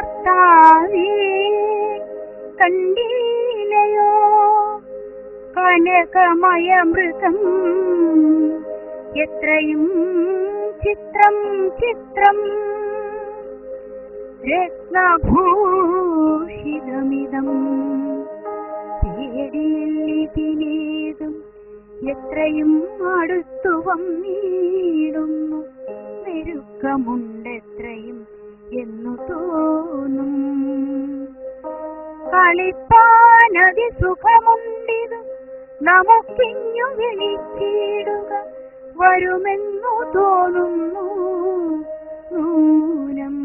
ഭർത്താവേ കണ്ടില്ലയോ കനകമയമൃഗം എത്രയും ചിത്രം ചിത്രം രത്നഭൂഷിതമിതം പേടിയില്ലിതിനേതും എത്രയും അടുത്തു വന്നിടുന്നു പെരുക്കമുണ്ടെത്രയും എന്നു തോന്നും കളിപ്പാനതി സുഖമുണ്ടിത് നമുക്കിഞ്ഞു വിളിച്ചിടുക വരുമെന്നു തോന്നുന്നു നൂനം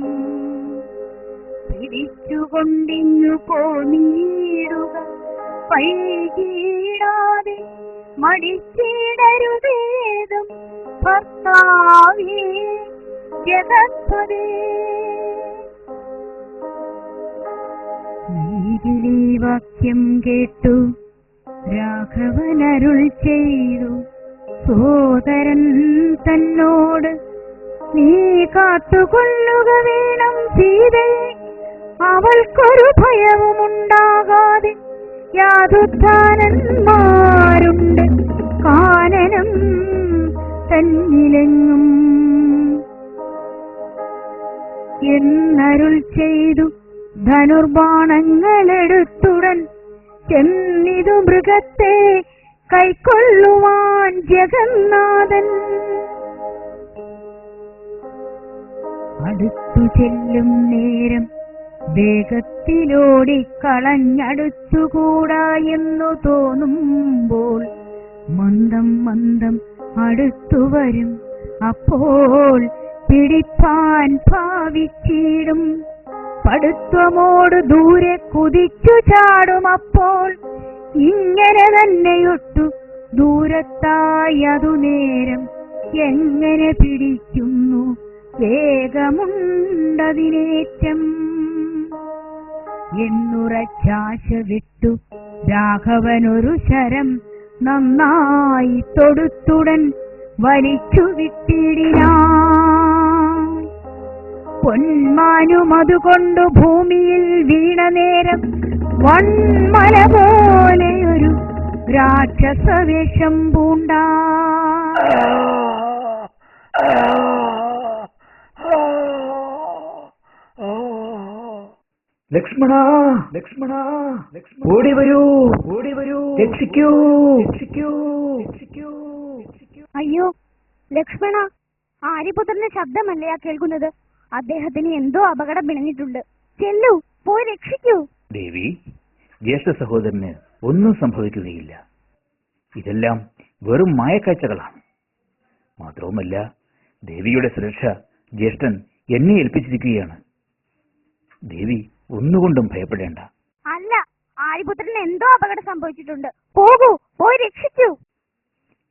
പിടിച്ചുകൊണ്ടിഞ്ഞു പോന്നിടുക പൈകീടാതെ മടിച്ചിടരുതേതും ഭർത്താവേ ജഗത്പതേ. നീതിലീ വാക്യം കേട്ടു രാഘവനരുൾ ചെയ്തു സോദരൻ തന്നോട് നീ കാത്തുകൊള്ളുക വേണം സീതയെ അവൾക്കൊരു ഭയവുമുണ്ടാകാതെ യാതുദ്ധാനന്മാരുണ്ട് കാനനം തന്നിലെങ്ങും എന്നരുൾ ചെയ്തു ധനുർബാണങ്ങളെടുത്തുടൻ ചെന്നിതു മൃഗത്തെ കൈക്കൊള്ളുവാൻ ജഗന്നാഥൻ അടുത്തു ചെല്ലും നേരം വേഗത്തിലോടിക്കളഞ്ഞടുത്തുകൂടാ എന്നു തോന്നുമ്പോൾ മന്ദം മന്ദം അടുത്തു വരും അപ്പോൾ പിടിപ്പാൻ ഭാവിച്ചിടും പടുത്വമോട് ദൂരെ കുതിച്ചു ചാടും അപ്പോൾ ഇങ്ങനെ തന്നെയൊട്ടു ദൂരത്തായി അതു നേരം എങ്ങനെ പിടിക്കുന്നു വേഗമുണ്ടതിനേറ്റം എന്നുറച്ചാശ വിട്ടു രാഘവനൊരു ശരം നന്നായി തൊടുത്തുടൻ വലിച്ചു വിട്ടിടിനാൻ പൊന്മാനും അതുകൊണ്ടു ഭൂമിയിൽ വീണ നേരം വൺമല പോലെയൊരു രാക്ഷസവേഷം പൂണ്ടാ. ലക്ഷ്മണ ലക്ഷ്മണ ഓടി വരൂ ഓടി വരൂ രക്ഷിക്കൂ രക്ഷിക്കൂ രക്ഷിക്കൂ. അയ്യോ ലക്ഷ്മണ, ആര്യപുത്രന്റെ ശബ്ദമല്ലേ ആ കേൾക്കുന്നത്? അദ്ദേഹത്തിന് എന്തോ അപകടം പിണഞ്ഞിട്ടുണ്ട്. ചെല്ലു, പോയി രക്ഷിക്കൂ. ദേവി, ജ്യേഷ്ഠ സഹോദരന് ഒന്നും സംഭവിക്കുകയില്ല. ഇതെല്ലാം വെറും മായക്കാഴ്ചകളാണ്. മാത്രവുമല്ല, ദേവിയുടെ സുരക്ഷ ജ്യേഷ്ഠൻ എന്നെ ഏൽപ്പിച്ചിരിക്കുകയാണ്. ദേവി ഒന്നുകൊണ്ടും ഭയപ്പെടേണ്ട. അല്ല, ആര്യപുത്രന് എന്തോ അപകടം സംഭവിച്ചിട്ടുണ്ട്. പോകൂ, പോയി രക്ഷിക്കൂ.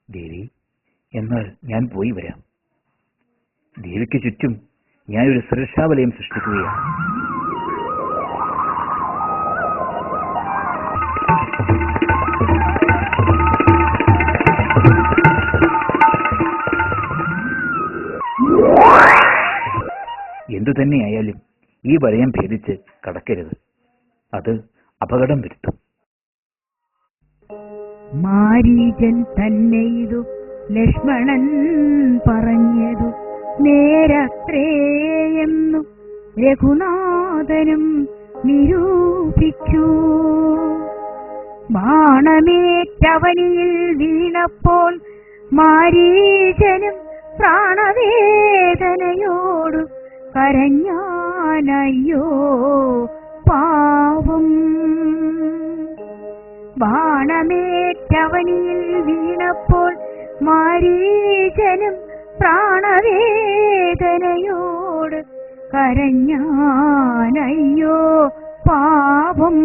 ദേവി, എന്നാൽ ഞാൻ പോയി വരാം. ദേവിക്ക് ചുറ്റും ഞാനൊരു സുരക്ഷാവലയം സൃഷ്ടിക്കുകയാണ്. എന്തു തന്നെയായാലും ഈ വലയം ഭേദിച്ച് കടക്കരുത്. അത് അപകടം വരുത്തും. മാരീചൻ തന്നെ ഇതു ലക്ഷ്മണൻ പറഞ്ഞതു നേരത്രേയെന്നു രഘുനാഥനും നിരൂപിച്ചു. ബാണമേറ്റവനിയിൽ വീണപ്പോൾ മാരീചനും പ്രാണവേദനയോടു കരഞ്ഞാനയ്യോ പാവം. ബാണമേറ്റവനിയിൽ വീണപ്പോൾ മാരീചനും പ്രാണവേദനയോട് കരഞ്ഞാനയ്യോ പാവം.